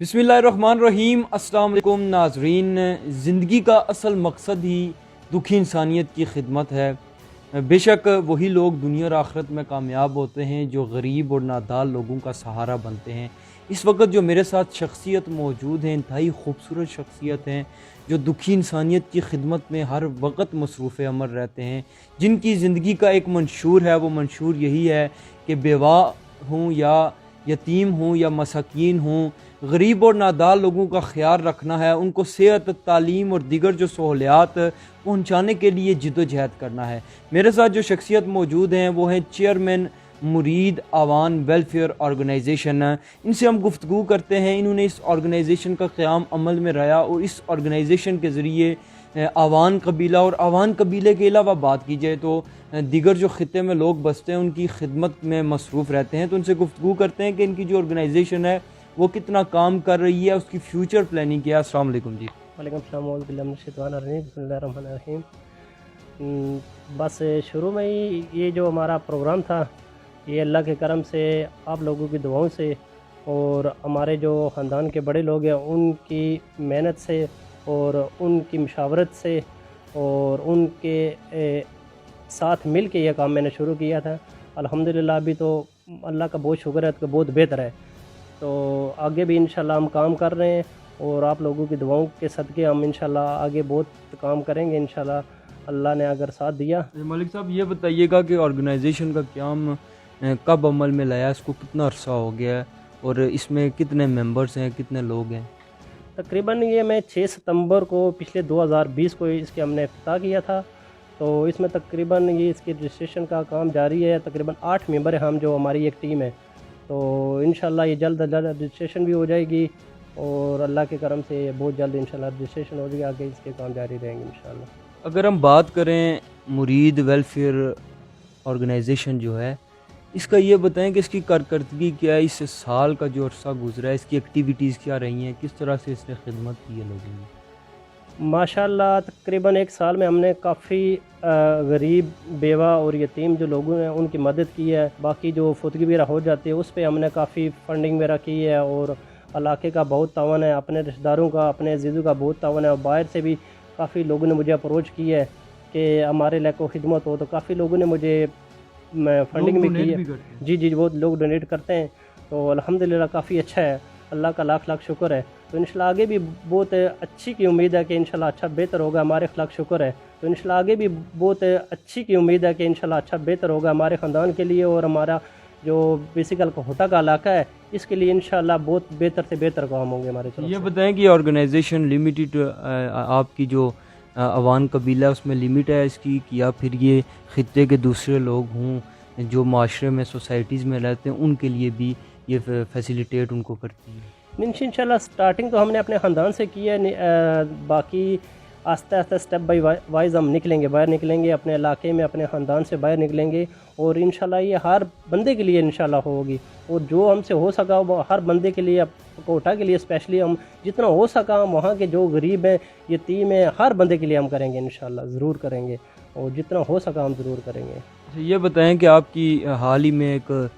बिस्मिल्लाहिर्रहमानिर्रहीम। अस्सलाम वालेकुम नाजरीन। ज़िंदगी का असल मकसद ही दुखी इंसानियत की खिदमत है। बेशक वही लोग दुनिया और आखिरत में कामयाब होते हैं जो गरीब और नादार लोगों का सहारा बनते हैं। इस वक्त जो मेरे साथ शख्सियत मौजूद हैं, इंतहाई खूबसूरत शख्सियत हैं जो दुखी इंसानियत की खिदमत में हर वक्त मसरूफ़ अमल रहते हैं, जिनकी ज़िंदगी का एक मंशूर है। वो मंशूर यही है कि बेवा हूँ या यतीम हूँ या मसाकीन हूँ, गरीब और नादार लोगों का ख्याल रखना है, उनको सेहत, तालीम और दीगर जो सहूलियात पहुँचाने के लिए जिद्दोजहद करना है। मेरे साथ जो शख्सियत मौजूद हैं वो हैं चेयरमैन मुरीद आवान वेलफेयर ऑर्गेनाइजेशन। इनसे हम गुफ्तगू करते हैं। इन्होंने इस ऑर्गेनाइजेशन का क़याम अमल में रहा और इस ऑर्गेनाइजेशन के ज़रिए आवान कबीला और आवान कबीले के अलावा बात की जाए तो दीगर जो ख़ित्ते में लोग बसते हैं उनकी खिदमत में मसरूफ़ रहते हैं। तो उनसे गुफ्तगू करते हैं कि इनकी जो ऑर्गेनाइजेशन है वो कितना काम कर रही है, उसकी फ्यूचर प्लानिंग क्या है। अस्सलाम वालेकुम जी। वालेकुम सलाम बिस्मिल्लाहिर्रहमानिर्रहीम बिस्मिल्लाहिर्रहमानिर्रहीम। बस शुरू में ही ये जो हमारा प्रोग्राम था, ये अल्लाह के करम से, आप लोगों की दुआओं से और हमारे जो ख़ानदान के बड़े लोग हैं उनकी मेहनत से और उनकी मशावरत से और उनके साथ मिल के यह काम मैंने शुरू किया था। अल्हम्दुलिल्लाह अभी तो अल्लाह का बहुत शुक्र है कि बहुत बेहतर है। तो आगे भी इंशाल्लाह हम काम कर रहे हैं और आप लोगों की दुआओं के सदक़े हम इंशाल्लाह आगे बहुत काम करेंगे इंशाल्लाह, अल्लाह ने अगर साथ दिया। मलिक साहब ये बताइएगा कि ऑर्गेनाइजेशन का क़याम कब अमल में लाया, इसको कितना अरसा हो गया है और इसमें कितने मेंबर्स हैं, कितने लोग हैं? तकरीबन ये मैं 6 सितंबर को पिछले 2020 को इसके हमने इफ्तिताह किया था। तो इसमें तकरीबन ये इसके रजिस्ट्रेशन का काम जारी है। तकरीबन 8 मेंबर हैं हम, जो हमारी एक टीम है। तो इंशाल्लाह ये जल्द अज जल्द रजिस्ट्रेशन भी हो जाएगी और अल्लाह के करम से बहुत जल्द इंशाल्लाह रजिस्ट्रेशन हो जाएगी, आगे इसके काम जारी रहेंगे इंशाल्लाह। अगर हम बात करें मुरीद वेलफेयर ऑर्गेनाइजेशन जो है, इसका ये बताएं कि इसकी कारकर्दगी क्या है, इस साल का जो अरसा गुजरा है इसकी एक्टिविटीज़ क्या रही हैं, किस तरह से इसने खिदमत की है लोगों ने? माशाल्लाह तकरीबन एक साल में हमने काफ़ी गरीब, बेवा और यतीम जो लोग हैं उनकी मदद की है। बाकी जो फुतगी वगैरह हो जाती है उस पर हमने काफ़ी फंडिंग वगैरह की है और इलाके का बहुत तावन है, अपने रिश्तेदारों का, अपने अजीज़ों का बहुत तावन है और बाहर से भी काफ़ी लोगों ने मुझे अप्रोच की है कि हमारे इलाके को खिदमत हो। तो काफ़ी लोगों ने मुझे फंडिंग भी की है। जी जी, बहुत लोग डोनेट करते हैं। तो अल्हम्दुलिल्लाह काफ़ी अच्छा है, अल्लाह का लाख लाख शुक्र है। तो इंशाल्लाह आगे भी बहुत अच्छी की उम्मीद है कि इंशाल्लाह अच्छा बेहतर होगा, हमारे लाख शुक्र है। तो इंशाल्लाह आगे भी बहुत अच्छी की उम्मीद है कि इंशाल्लाह अच्छा बेहतर होगा हमारे ख़ानदान के लिए और हमारा जो बेसिकल कोहटा का इलाका है इसके लिए इंशाल्लाह बहुत बेहतर से बेहतर काम होंगे हमारे तरफ से। ये बताएं कि ऑर्गेनाइजेशन लिमिटेड आपकी जो अवान कबीला उसमें लिमिट है इसकी, या फिर ये ख़ित्ते के दूसरे लोग हों जो माशरे में सोसाइटीज़ में रहते हैं उनके लिए भी ये फैसिलिटेट उनको करती है? इंशाल्लाह स्टार्टिंग तो हमने अपने ख़ानदान से की है। बाकी आस्ते आस्ते स्टेप बाई वाइज हम निकलेंगे, बाहर निकलेंगे, अपने इलाके में अपने ख़ानदान से बाहर निकलेंगे और इंशाल्लाह ये हर बंदे के लिए इंशाल्लाह होगी। और जो हमसे हो सका वो हर बंदे के लिए, कोटा के लिए स्पेशली हम जितना हो सका हम वहाँ के जो गरीब हैं, यतीम हैं, हर बंदे के लिए हम करेंगे इंशाल्लाह, ज़रूर करेंगे और जितना हो सका हम ज़रूर करेंगे। ये बताएं कि आपकी हाल ही में एक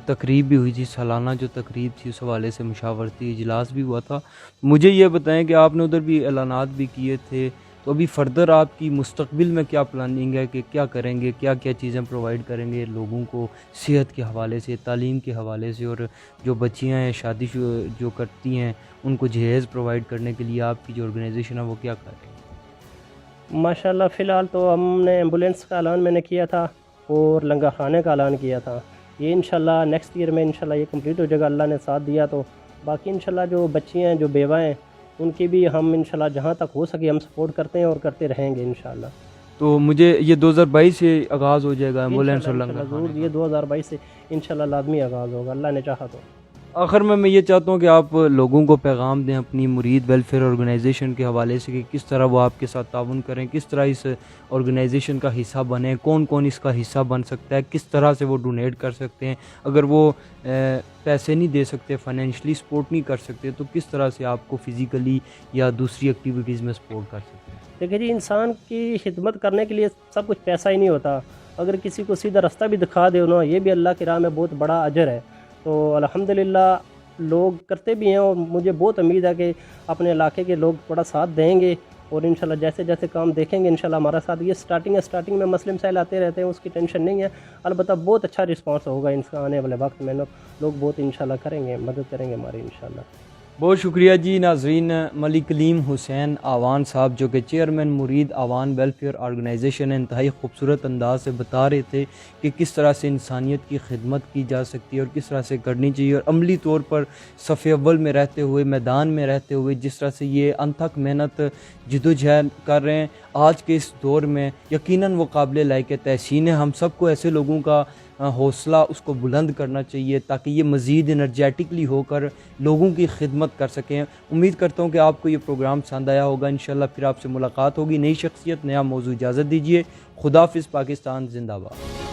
तकरीब भी हुई थी, सालाना जो तकरीब थी उस हवाले से मुशावरती इजलास भी हुआ था। मुझे ये बताएं कि आपने उधर भी ऐलानात भी किए थे, तो अभी फर्दर आपकी मुस्तकबिल में क्या प्लानिंग है कि क्या करेंगे, क्या क्या चीज़ें प्रोवाइड करेंगे लोगों को सेहत के हवाले से, तालीम के हवाले से, और जो बच्चियाँ हैं शादी जो करती हैं उनको जहेज़ प्रोवाइड करने के लिए आपकी जो ऑर्गेनाइजेशन है वो क्या कर रही है? माशाल्लाह फ़िलहाल तो हमने एम्बुलेंस का ऐलान मैंने किया था और लंगर खाने का ऐलान किया था। ये इंशाल्लाह नेक्स्ट ईयर में इंशाल्लाह ये कंप्लीट हो जाएगा, अल्लाह ने साथ दिया तो। बाकी इंशाल्लाह जो बच्चियाँ हैं, जो बेवा हैं, उनकी भी हम इंशाल्लाह जहाँ तक हो सके हम सपोर्ट करते हैं और करते रहेंगे इंशाल्लाह। तो मुझे ये 2022 से आगाज़ हो जाएगा एम्बुलेंस और लंगर ज़रूर खाने ये का? 2022 से इंशाल्लाह लाजमी आगाज़ होगा, अल्लाह ने चाहा तो। आखिर में मैं ये चाहता हूँ कि आप लोगों को पैगाम दें अपनी मुरीद वेलफेयर ऑर्गेनाइजेशन के हवाले से कि किस तरह वो आपके साथ ताउन करें, किस तरह इस ऑर्गेनाइजेशन का हिस्सा बने, कौन कौन इसका हिस्सा बन सकता है, किस तरह से वो डोनेट कर सकते हैं। अगर वो पैसे नहीं दे सकते, फाइनेंशियली सपोर्ट नहीं कर सकते, तो किस तरह से आपको फ़िज़िकली या दूसरी एक्टिविटीज़ में सपोर्ट कर सकते हैं? देखिए जी, इंसान की खिदमत करने के लिए सब कुछ पैसा ही नहीं होता। अगर किसी को सीधा रास्ता भी दिखा दे ना, ये भी अल्लाह की राह में बहुत बड़ा अजर है। तो अल्हम्दुलिल्लाह لوگ کرتے بھی ہیں، اور مجھے بہت امید ہے کہ اپنے علاقے کے لوگ بڑا ساتھ دیں گے، اور انشاءاللہ جیسے جیسے کام دیکھیں گے انشاءاللہ ہمارا ساتھ. یہ سٹارٹنگ میں مسئلے مسائل آتے رہتے ہیں، اس کی ٹینشن نہیں ہے، البتہ بہت اچھا رسپانس ہوگا ان کا آنے والے وقت میں. لوگ بہت انشاءاللہ کریں گے، مدد کریں گے ہماری انشاءاللہ. بہت شکریہ جی. ناظرین، ملک کلیم حسین آوان صاحب جو کہ چیئرمین مرید آوان ویلفیئر آرگنائزیشن ہے، انتہائی خوبصورت انداز سے بتا رہے تھے کہ کس طرح سے انسانیت کی خدمت کی جا سکتی ہے اور کس طرح سے کرنی چاہیے، اور عملی طور پر صف اول میں رہتے ہوئے، میدان میں رہتے ہوئے جس طرح سے یہ انتھک محنت جدوجہد کر رہے ہیں آج کے اس دور میں، یقیناً وہ قابل لائق تحسین ہے. ہم سب کو ایسے لوگوں کا حوصلہ اس کو بلند کرنا چاہیے تاکہ یہ مزید انرجیٹکلی ہو کر لوگوں کی خدمت کر سکیں. امید کرتا ہوں کہ آپ کو یہ پروگرام پسند آیا ہوگا. انشاءاللہ پھر آپ سے ملاقات ہوگی، نئی شخصیت، نیا موضوع. اجازت دیجیے. خدا حافظ. پاکستان زندہ باد.